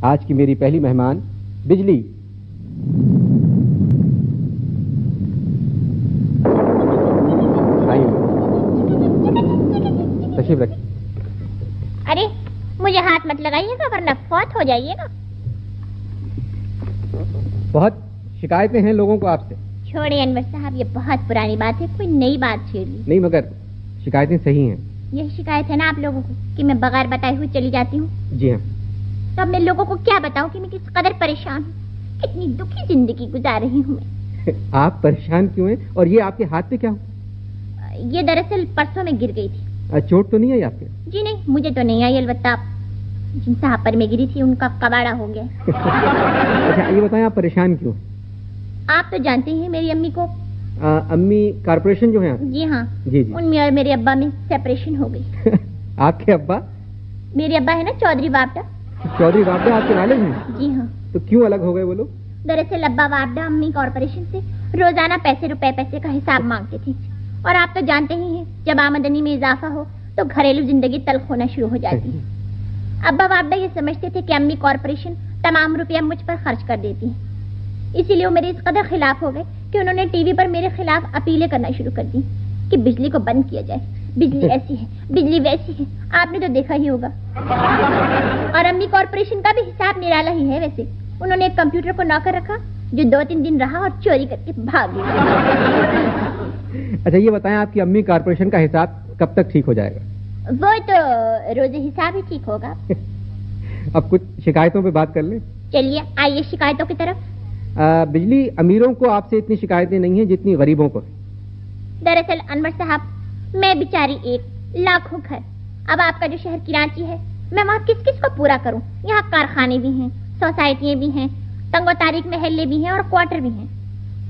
آج کی میری پہلی مہمان بجلی. تشریف رکھیں. ارے مجھے ہاتھ مت لگائیے گا ورنہ فوت ہو جائیے گا. بہت شکایتیں ہیں لوگوں کو آپ سے. چھوڑے انور صاحب، یہ بہت پرانی بات ہے، کوئی نئی بات چھیڑ لی. نہیں مگر شکایتیں صحیح ہیں. یہ شکایت ہے نا آپ لوگوں کو کہ میں بغیر بتائے ہوئے چلی جاتی ہوں. جی ہاں. تو اب میں لوگوں کو کیا بتاؤں کہ میں کس قدر پریشان ہوں، کتنی دکھی زندگی گزار رہی ہوں میں. آپ پریشان کیوں ہیں؟ اور یہ آپ کے ہاتھ پہ کیا ہو؟ یہ دراصل پرسوں میں گر گئی تھی. چوٹ تو نہیں آئی آپ کے؟ جی نہیں، مجھے تو نہیں آئی، البتہ جن صاحب پر میں گری تھی ان کا کباڑا ہو گیا. اچھا یہ بتائیں آپ پریشان کیوں؟ آپ تو جانتے ہیں میری امی کو. امی کارپوریشن جو ہیں؟ جی ہاں. جی جی. ان میں اور میرے ابا میں سیپریشن ہو گئی. آپ کے ابا؟ میرے ابا ہے نا چودھری وابڈا. چودھری وابڈا آپ کے والد ہیں؟ جی ہاں. تو کیوں الگ ہو گئے وہ لوگ؟ دراصل ابا وابڈا امی کارپوریشن سے روزانہ پیسے کا حساب مانگتے تھے، اور آپ تو جانتے ہی ہیں جب آمدنی میں اضافہ ہو تو گھریلو زندگی تلخ ہونا شروع ہو جاتی ہے. ابا وابڈا یہ سمجھتے تھے کہ امی کارپوریشن تمام روپیہ مجھ پر خرچ کر دیتی ہیں، اسی لیے وہ میرے اس قدر خلاف ہو گئے کہ انہوں نے ٹی وی پر میرے خلاف اپیلیں کرنا شروع کر دی کہ بجلی کو بند کیا جائے، بجلی ایسی ہے، بجلی ویسی ہے. آپ نے تو دیکھا ہی ہوگا. اور امی کارپوریشن کا بھی حساب نرالا ہی ہے. ویسے انہوں نے ایک کمپیوٹر کو نوکر رکھا جو 2-3 دن رہا اور چوری کر کے بھاگ گیا. اچھا یہ بتائیں آپ کی امی کارپوریشن کا حساب کب تک ٹھیک ہو جائے گا؟ وہ تو روز حساب ہی ٹھیک ہوگا. اب کچھ شکایتوں پہ بات کر لیں. چلیے آئیے شکایتوں کی طرف. بجلی امیروں کو آپ سے اتنی شکایتیں نہیں ہیں جتنی غریبوں کو. دراصل انور صاحب میں بیچاری ایک لاکھوں گھر. اب آپ کا جو شہر کراچی ہے میں وہاں کس کس کو پورا کروں؟ یہاں کارخانے بھی ہیں، سوسائٹیاں بھی ہیں، تنگ و تاریک محلے بھی ہیں اور کوارٹر بھی ہیں.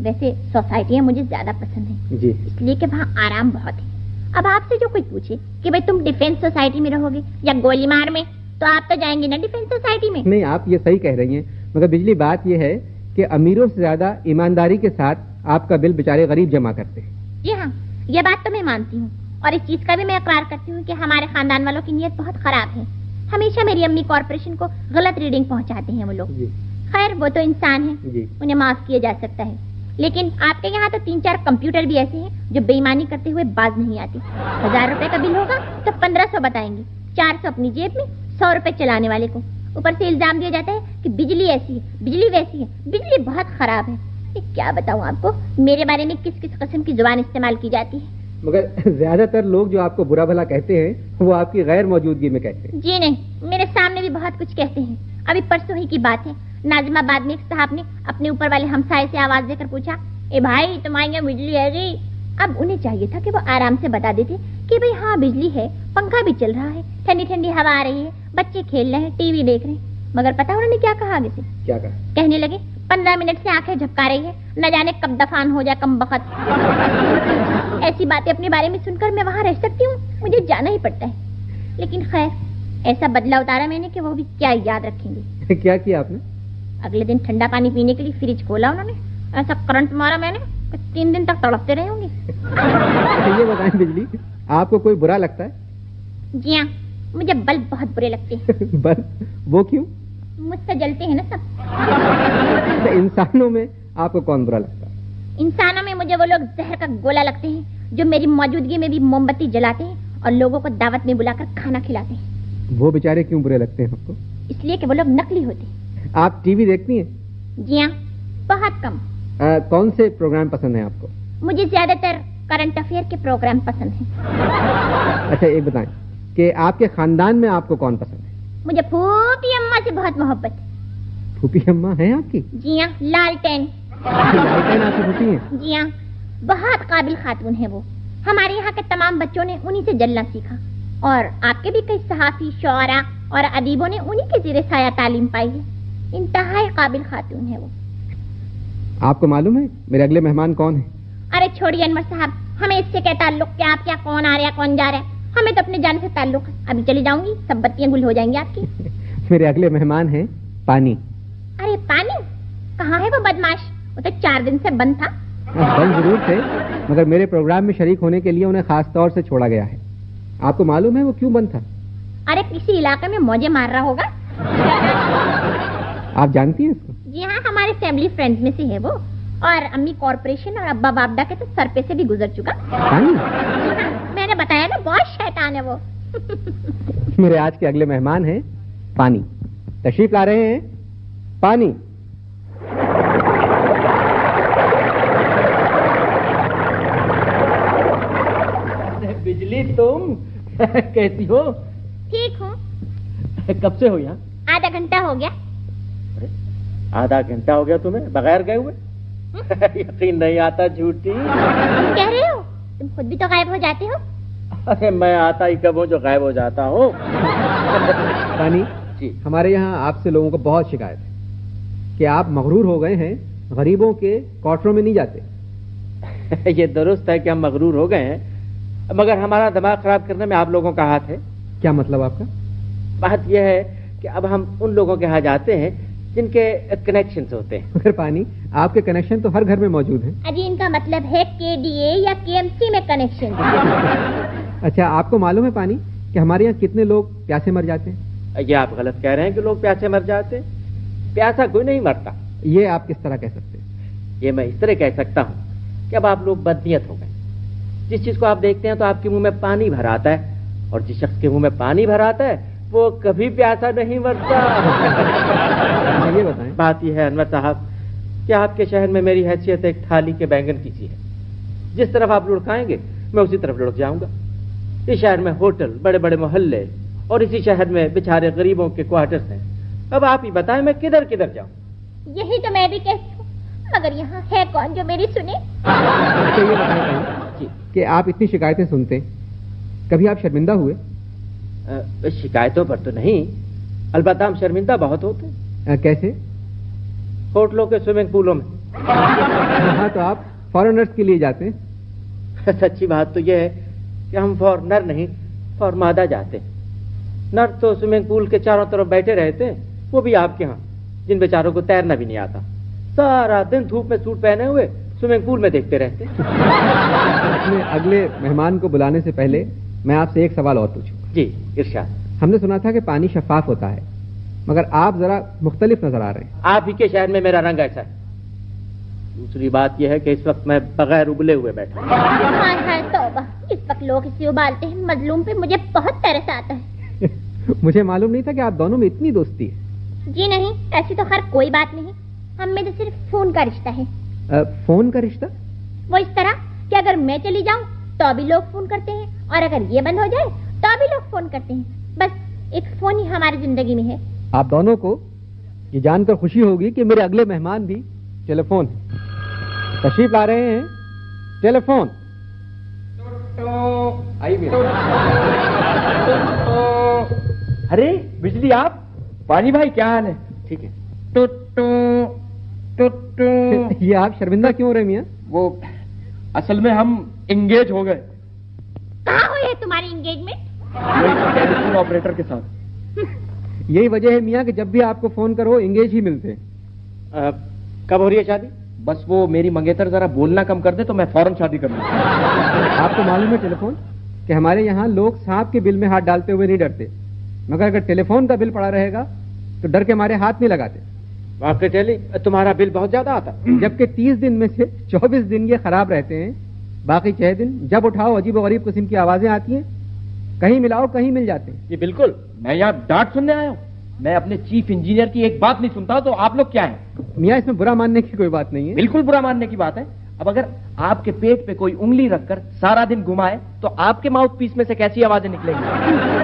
ویسے سوسائٹیاں مجھے زیادہ پسند ہیں جی، اس لیے کہ وہاں آرام بہت ہے. اب آپ سے جو کوئی پوچھے کہ بھائی تم ڈیفینس سوسائٹی میں رہو گے یا گولی مار میں، تو آپ تو جائیں گے نا ڈیفینس سوسائٹی میں. نہیں آپ یہ صحیح کہہ رہی ہیں، مگر بجلی بات یہ ہے کہ امیروں سے زیادہ ایمانداری کے ساتھ آپ کا بل بیچارے غریب جمع کرتے ہیں. جی ہاں، یہ بات تو میں مانتی ہوں، اور اس چیز کا بھی میں اقرار کرتی ہوں کہ ہمارے خاندان والوں کی نیت بہت خراب ہے. ہمیشہ میری امی کارپوریشن کو غلط ریڈنگ پہنچاتے ہیں وہ لوگ. جی. خیر وہ تو انسان ہیں، جی. انہیں معاف کیا جا سکتا ہے. لیکن آپ کے یہاں تو 3-4 کمپیوٹر بھی ایسے ہیں جو بے ایمانی کرتے ہوئے باز نہیں آتے. 1000 روپے کا بل ہوگا تو 1500 بتائیں گے، 400 اپنی جیب میں، 100 روپے چلانے والے کو. اوپر سے الزام دیا جاتا ہے کہ بجلی ایسی ہے، بجلی ویسی ہے، بجلی بہت خراب ہے. کیا بتاؤں آپ کو میرے بارے میں کس کس قسم کی زبان استعمال کی جاتی ہے. مگر زیادہ تر لوگ جو آپ کو برا بھلا کہتے ہیں وہ آپ کی غیر موجودگی میں کہتے ہیں. جی نہیں، میرے سامنے بھی بہت کچھ کہتے ہیں. ابھی پرسوں ہی کی بات ہے، ناظم آباد میں ایک صاحب نے اپنے اوپر والے ہمسائے سے آواز دے کر پوچھا، اے بھائی تمہارے یہاں بجلی ہے جی؟ اب انہیں چاہیے تھا کہ وہ آرام سے بتا دیتے کہ بھئی ہاں بجلی ہے، پنکھا بھی چل رہا ہے، ٹھنڈی ٹھنڈی ہوا آ رہی ہے، بچے کھیل رہے ہیں، ٹی وی دیکھ رہے ہیں. مگر پتا انہوں نے کیا کہا آگے سے؟ کیا کہا؟ کہنے لگے 15 منٹ سے آنکھیں جھپکا رہی ہے، نہ جانے کب دفان ہو جائے کم بخت. ایسی باتیں اپنے بارے میں سن کر میں وہاں رہ سکتی ہوں؟ مجھے جانا ہی پڑتا ہے. لیکن خیر ایسا بدلہ اتارا میں نے کہ وہ بھی کیا یاد رکھیں گے. کیا کیا آپ نے؟ اگلے دن ٹھنڈا پانی پینے کے لیے فریج کھولا انہوں نے، ایسا کرنٹ مارا میں نے کہ 3 دن تک تڑپتے رہے ہوں گے. یہ بتائیں بجلی آپ کو کوئی برا لگتا ہے؟ جی ہاں، مجھے بلب بہت برے لگتے ہیں. بلب؟ وہ کیوں؟ مجھ سے جلتے ہیں نا سب. انسانوں میں آپ کو کون برا لگتا ہے؟ انسانوں میں مجھے وہ لوگ زہر کا گولا لگتے ہیں جو میری موجودگی میں بھی موم بتی جلاتے ہیں اور لوگوں کو دعوت میں بلا کر کھانا کھلاتے ہیں. وہ بیچارے کیوں برے لگتے ہیں آپ کو؟ اس لیے کہ وہ لوگ نقلی ہوتے ہیں. آپ ٹی وی دیکھتی ہیں؟ جی ہاں، بہت کم. کون سے پروگرام پسند ہیں آپ کو؟ مجھے زیادہ تر کرنٹ افیئر کے پروگرام پسند ہیں. اچھا ایک بتائیں کہ آپ کے خاندان میں آپ کو کون پسند ہے؟ مجھے پھوپھی اماں سے بہت محبت ہے. پھوپھی اماں ہیں آپ کی؟ جی ہاں، لالٹین. لالٹین آپ کی پھوپھی ہیں؟ جی ہاں، بہت قابل خاتون ہے وہ. ہمارے یہاں کے تمام بچوں نے انہی سے جلنا سیکھا، اور آپ کے بھی کئی صحافی، شعراء اور ادیبوں نے انہی کے زیر سایہ تعلیم پائی ہے. انتہائی قابل خاتون ہے وہ. آپ کو معلوم ہے میرے اگلے مہمان کون ہیں؟ ارے چھوڑیے انور صاحب، ہمیں اس سے کیا تعلق کہ آپ کیا کون آ رہا ہے کون جا رہا ہے. ہمیں تو اپنے جانے سے تعلق ہے. ابھی چلی جاؤں گی، سب بتیاں گل ہو جائیں گی آپ کی. میرے اگلے مہمان ہیں پانی. ارے پانی کہاں ہے وہ بدماش؟ وہ تو 4 دن سے بند تھا. بند ضرور تھے مگر میرے پروگرام میں شریک ہونے کے لیے انہیں خاص طور سے چھوڑا گیا ہے. آپ کو معلوم ہے وہ کیوں بند تھا؟ ارے کسی علاقے میں موجے مار رہا ہوگا. آپ جانتی ہیں اس کو؟ جی ہاں، ہمارے فیملی فرینڈ میں سے ہے وہ، اور امی کارپوریشن اور ابا وابڈا کے تو سر پہ سے بھی گزر چکا۔ پانی؟ میں نے بتایا نا، بہت شیطان ہے وہ۔ میرے آج کے اگلے مہمان ہیں پانی، تشریف لا رہے ہیں پانی۔ بجلی تم کیسی ہو؟ ٹھیک ہوں، کب سے ہو یہاں؟ آدھا گھنٹہ ہو گیا۔ آدھا گھنٹہ ہو گیا تمہیں بغیر گئے ہوئے؟ یقین نہیں آتا جھوٹی۔ تم کہہ رہے ہو؟ تم خود بھی تو غائب ہو جاتے ہو۔ ارے میں آتا ہی کب ہوں جو غائب ہو جاتا ہوں؟ پانی جی، ہمارے یہاں آپ سے لوگوں کو بہت شکایت ہے کہ آپ مغرور ہو گئے ہیں، غریبوں کے کوارٹروں میں نہیں جاتے۔ یہ درست ہے کہ ہم مغرور ہو گئے ہیں، مگر ہمارا دماغ خراب کرنے میں آپ لوگوں کا ہاتھ ہے۔ کیا مطلب آپ کا؟ بات یہ ہے کہ اب ہم ان لوگوں کے ہاں جاتے ہیں جن کے کنیکشنز ہوتے ہیں۔ مگر پانی، آپ کے کنیکشن تو ہر گھر میں موجود ہیں۔ اجی ان کا مطلب ہے KDA یا KMC میں کنیکشن۔ اچھا، آپ کو معلوم ہے پانی کہ ہمارے یہاں کتنے لوگ پیاسے مر جاتے ہیں؟ یہ آپ غلط کہہ رہے ہیں کہ لوگ پیاسے مر جاتے ہیں۔ پیاسا کوئی نہیں مرتا۔ یہ آپ کس طرح کہہ سکتے ہیں؟ یہ میں اس طرح کہہ سکتا ہوں کہ اب آپ لوگ بدنیت ہو گئے۔ جس چیز کو آپ دیکھتے ہیں تو آپ کے منہ میں پانی بھر آتا ہے، اور جس شخص کے منہ میں پانی بھر آتا ہے وہ کبھی پیاسا نہیں مرتا۔ یہ بتائیں، بات یہ ہے انور صاحب کہ آپ کے شہر میں میری حیثیت ایک تھالی کے بینگن کی سی ہے۔ جس طرف آپ لڑکائیں گے میں اسی طرف لڑک جاؤں گا۔ اس شہر میں ہوٹل، بڑے بڑے محلے، اور اسی شہر میں بیچارے غریبوں کے کوارٹرز ہیں۔ اب آپ ہی بتائیں میں کدھر کدھر جاؤں؟ یہی تو میں بھی کہتی ہوں، مگر یہاں ہے کون جو میری سنے؟ اچھا یہ بتائیں پانی جی، کہ آپ اتنی شکایتیں سنتے ہیں، کبھی آپ شرمندہ ہوئے؟ شکایتوں پر تو نہیں، البتہ ہم شرمندہ بہت ہوتے ہیں۔ کیسے؟ ہوٹلوں کے سوئمنگ پولوں میں۔ وہاں تو آپ فارنرز کے لیے جاتے ہیں۔ سچی بات تو یہ ہے کہ ہم فور نر نہیں، فور مادہ جاتے ہیں۔ نر تو سوئمنگ پول کے چاروں طرف بیٹھے رہتے ہیں، وہ بھی آپ کے ہاں، جن بیچاروں کو تیرنا بھی نہیں آتا، سارا دن دھوپ میں سوٹ پہنے ہوئے سوئمنگ پول میں دیکھتے رہتے ہیں۔ اپنے اگلے مہمان کو بلانے سے پہلے میں آپ سے ایک سوال اور پوچھوں۔ جی ارشاد۔ ہم نے سنا تھا کہ پانی شفاف ہوتا ہے، مگر آپ ذرا مختلف نظر آ رہے ہیں۔ آپ ہی کے شہر میں میرا رنگ ایسا ہے۔ دوسری بات یہ ہے کہ اس وقت میں بغیر ابلے ہوئے بیٹھا ہوں۔ ہاں ہاں توبہ، اس وقت لوگ اسے ابالتے ہیں، مظلوم پہ مجھے بہت ترس آتا ہے۔ مجھے معلوم نہیں تھا کہ آپ دونوں میں اتنی دوستی ہے۔ جی نہیں، ایسی تو خیر کوئی بات نہیں، ہم میں تو صرف فون کا رشتہ ہے۔ فون کا رشتہ؟ وہ اس طرح کہ اگر میں چلی جاؤں تو بھی لوگ فون کرتے ہیں، اور اگر یہ بند ہو جائے تو بھی لوگ فون کرتے ہیں۔ بس ایک فون ہی ہماری زندگی میں ہے۔ آپ دونوں کو یہ جان کر خوشی ہوگی کہ میرے اگلے مہمان بھی ٹیلی فون ہے۔ تشریف لا رہے ہیں ٹیلی فون۔ ارے بجلی آپ؟ پانی بھائی کیا حال ہے؟ ٹھیک ہے۔ یہ آپ شرمندہ کیوں ہو رہے میاں؟ وہ اصل میں ہم انگیج ہو گئے، کہاں ہوئی ہے تمہاری انگیجمنٹ؟ ٹیلی فون آپریٹر کے ساتھ۔ یہی وجہ ہے میاں کہ جب بھی آپ کو فون کرو انگیج ہی ملتے ہیں۔ کب ہو رہی ہے شادی؟ بس وہ میری منگیتر ذرا بولنا کم کر دے تو میں فوراً شادی کر لوں۔ آپ کو معلوم ہے ٹیلی فون کہ ہمارے یہاں لوگ سانپ کے بل میں ہاتھ ڈالتے ہوئے نہیں ڈرتے، مگر اگر ٹیلی فون کا بل پڑا رہے گا تو ڈر کے ہمارے ہاتھ نہیں لگاتے۔ واقعی ٹیلی تمہارا بل بہت زیادہ آتا ہے۔ جبکہ 30 دن میں سے 24 دن یہ خراب رہتے ہیں، باقی 6 دن جب اٹھاؤ عجیب و غریب قسم کی آوازیں آتی ہیں، کہیں ملاؤ کہیں مل جاتے ہیں۔ جی بالکل۔ میں یہاں ڈانٹ سننے آیا ہوں، میں اپنے چیف انجینئر کی ایک بات نہیں سنتا تو آپ لوگ کیا ہیں؟ میاں اس میں برا ماننے کی کوئی بات نہیں ہے۔ بالکل برا ماننے کی بات ہے۔ اب اگر آپ کے پیٹ پہ کوئی انگلی رکھ کر سارا دن گھمائے تو آپ کے ماؤتھ پیس میں سے کیسی آوازیں نکلیں گی؟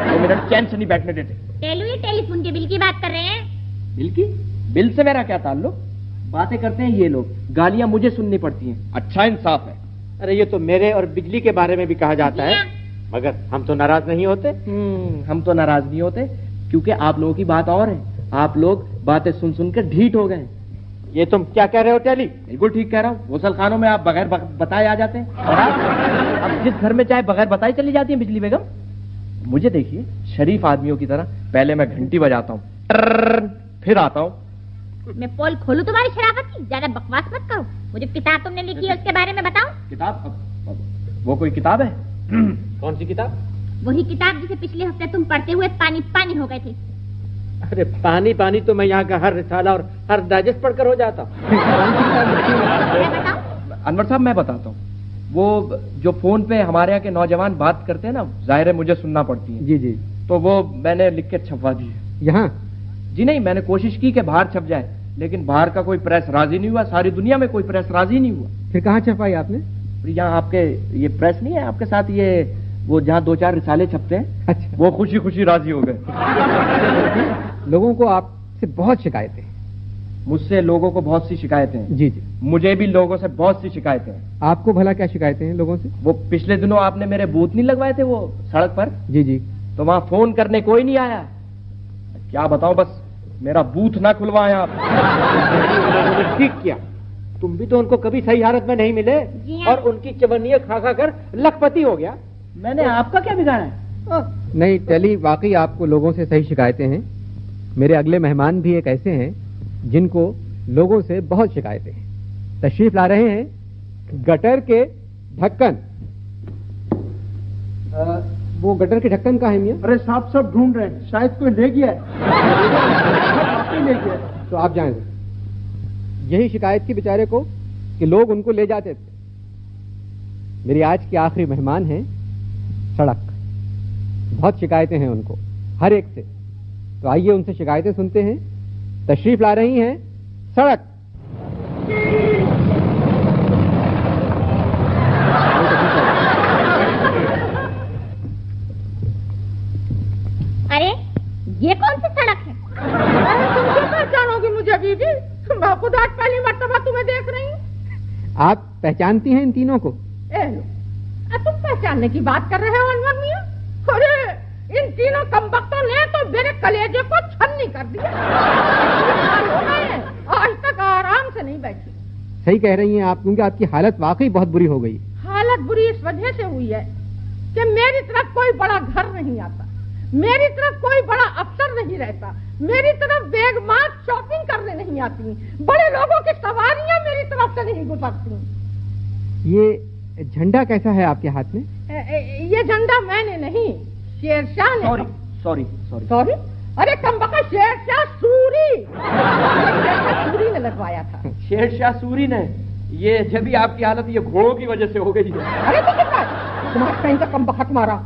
2 منٹ چین سے نہیں بیٹھنے دیتے۔ ٹیلی فون کے بل کی بات کر رہے ہیں؟ بل کی؟ بل سے میرا کیا تعلق؟ باتیں کرتے ہیں یہ لوگ، گالیاں مجھے سننی پڑتی ہیں۔ اچھا انصاف ہے۔ ارے یہ تو میرے اور بجلی کے بارے میں بھی کہا جاتا ہے، مگر ہم تو ناراض نہیں ہوتے۔ ہم تو ناراض نہیں ہوتے کیونکہ آپ لوگوں کی بات اور ہے، آپ لوگ باتیں سن سن کر ڈھیٹ ہو گئے ہیں۔ یہ تم کیا کہہ رہے ہو ٹیلی؟ بالکل ٹھیک کہہ رہا ہوں، غسل خانوں میں آپ بغیر بتائے آ جاتے ہیں، اور آپ جس گھر میں چاہے بغیر بتائے چلی جاتی ہیں بجلی بیگم۔ مجھے دیکھیے شریف آدمیوں کی طرح پہلے میں گھنٹی بجاتا ہوں، پھر آتا ہوں۔ میں پول کھولوں تمہاری شرافت کی؟ زیادہ بکواس مت کرو، وہ جو کتاب تم نے لکھی ہے اس کے بارے میں بتاؤ۔ کتاب؟ وہ کوئی کتاب ہے؟ کون سی کتاب؟ وہی کتاب جسے پچھلے ہفتے تم پڑھتے ہوئے پانی پانی ہو گئے تھے۔ ارے پانی پانی تو میں یہاں کا ہر رسالہ اور ہر ڈائجسٹ پڑھ کر ہو جاتا ہوں. انور صاحب میں بتاتا ہوں، وہ جو فون پہ ہمارے یہاں کے نوجوان بات کرتے ہیں نا، ظاہر ہے مجھے سننا پڑتی ہے. جی جی. تو وہ میں نے لکھ کے چھپوا دی. یہاں؟ جی نہیں، میں نے کوشش کی کہ باہر چھپ جائے، لیکن باہر کا کوئی پریس راضی نہیں ہوا، ساری دنیا میں کوئی پریس راضی نہیں ہوا. پھر کہاں چھپائی آپ نے؟ یہاں آپ کے یہ پریس نہیں ہے آپ کے ساتھ، یہ وہ جہاں 2-4 رسالے چھپتے ہیں. اچھا. وہ خوشی خوشی راضی ہو گئے. لوگوں کو آپ سے بہت شکایتیں ہیں. مجھ سے لوگوں کو بہت سی شکایتیں ہیں. جی جی. مجھے بھی لوگوں سے بہت سی شکایتیں ہیں. آپ کو بھلا کیا شکایتیں ہیں لوگوں سے؟ وہ پچھلے دنوں آپ نے میرے بوت نہیں لگوائے تھے وہ سڑک پر؟ جی جی. تو وہاں فون کرنے کوئی نہیں آیا. کیا بتاؤں، بس میرا بوتھ نہ کھلوائے آپ. ٹھیک کیا، تم بھی تو ان کو کبھی صحیح حالت میں نہیں ملے اور ان کی چونیاں کھا کھا کر لکھپتی ہو گیا. میں نے آپ کا کیا بگاڑا ہے؟ نہیں ٹیلی، واقعی آپ کو لوگوں سے صحیح شکایتیں ہیں. میرے اگلے مہمان بھی ایک ایسے ہیں جن کو لوگوں سے بہت شکایتیں ہیں. تشریف لا رہے ہیں گٹر کے ڈھکن. وہ گٹر کے ڈھکن کا ہے میاں؟ ارے صاحب سب ڈھونڈ رہے ہیں، شاید کوئی لے گیا ہے. لے گیا. تو آپ جائیں. یہی شکایت تھی بیچارے کو کہ لوگ ان کو لے جاتے تھے. میری آج کی آخری مہمان ہیں سڑک. بہت شکایتیں ہیں ان کو ہر ایک سے. تو آئیے ان سے شکایتیں سنتے ہیں. تشریف لا رہی ہیں سڑک. ارے یہ کون سی سڑک ہے؟ تم کیوں پہچانو گی مجھے بی بی؟ میں خود آج پہلی مرتبہ تمہیں دیکھ رہی ہوں. آپ پہچانتی ہیں ان تینوں کو؟ تم پہچاننے کی بات کر رہے ہو انور میاں؟ ارے ان تینوں کمبختوں نے تو میرے کلیجے کو چھلنی کر دیا. آج تک آرام سے نہیں بیٹھی. صحیح کہہ رہی ہیں آپ، کیونکہ آپ کی حالت واقعی بہت بری ہو گئی. حالت بری اس وجہ سے ہوئی ہے کہ میری طرف کوئی بڑا گھر نہیں آتا، میری طرف کوئی بڑا افسر نہیں رہتا، میری طرف بیگ مار شاپنگ کرنے نہیں آتی، بڑے لوگوں کی سواریاں میری طرف سے نہیں گزرتی. یہ جھنڈا کیسا ہے آپ کے ہاتھ میں؟ یہ جھنڈا میں نے نہیں، شیر شاہ نے. سوری. سوری؟ ارے کمبخت شیر شاہ سوری نے لگوایا تھا. شیر شاہ سوری نے؟ یہ جب بھی آپ کی حالت یہ گھوڑوں کی وجہ سے ہو گئی ہے. ارے تمہارا کہیں کا کمبخت مارا.